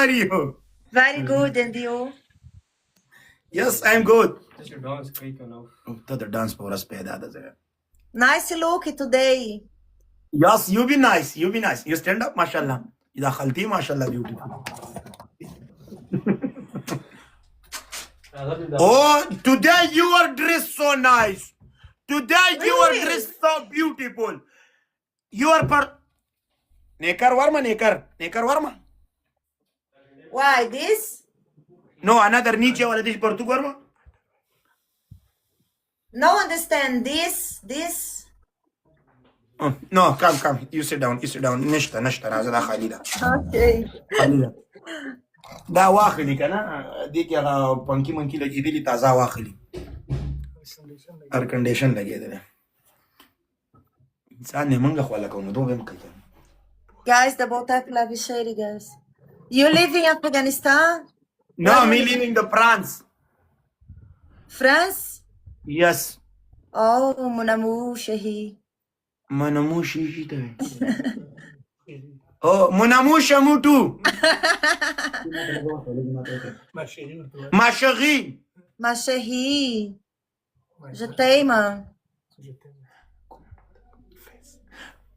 are you? Very good, and you? Yes, I'm good. Dat is je dans spreken of. To the dance for us peda da zara. Nice look today. Yes, you be nice. You be nice. You stand up, mashallah. Ida khalti, mashallah, beautiful. Oh, today you are dressed so nice. Today you are Really? dressed so beautiful. You are Nekar warma, Nekar warma. Why this? No, another niche wala dish portu warma. No understand this. No, come. You sit down. Nishta. Raza da Khalida. Okay. Khalida. Da واخلي كنا ديك يا بانكي منكي لگی دي تازه واخلي ایر کنډیشن لګی دی انسان نه منګه خو لکه نو دوه مکه Guys, the botak be shady, guys. You live in Afghanistan? No, me living the France. France? Yes. Oh, mon amour, chérie. Mon amour chérie te Oh, mon amour chamutu. Ma chérie. Ma chérie. Je t'aime.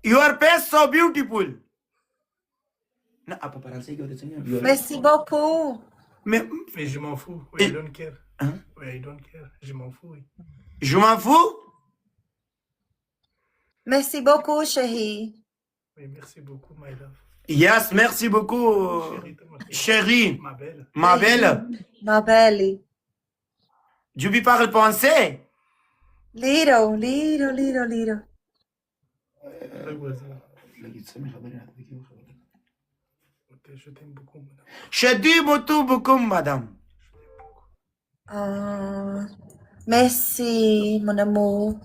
Your face so beautiful. Na apa français que tu sais? Merci beaucoup. Mais je m'en fous. Oui, I don't care. Hein? Oui, I don't care. Je m'en fous. Oui. Je m'en fous. Merci beaucoup, chérie. Oui, merci beaucoup, my love. Yes, merci beaucoup. Chérie. Ma belle. Ma belle. Ma belle. Tu lui parles français? Little. Je t'aime beaucoup, madame. Je t'aime beaucoup, madame. Merci, mon amour.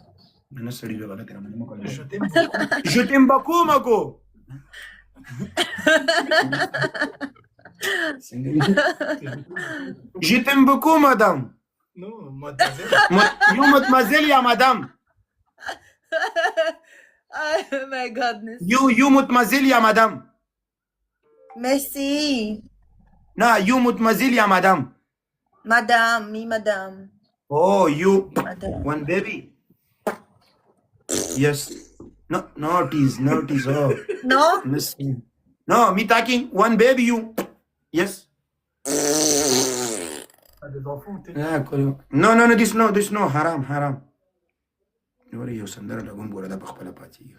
Je t'aime beaucoup. Je t'aime beaucoup, Mako. Je t'aime beaucoup, madame. Non, mademoiselle. You mademoiselle, ya madame. Oh my goodness. You mademoiselle, ya madame. Merci. No, you mademoiselle, ya madame. Madame. Oh, you. Madame. One baby. Yes. No, tease. Oh. No? Listen. No, me talking. One baby, you. Yes. Des enfants, t'es. No, this no. Haram. Nori yo sandara lagun bora da pakhpala pati.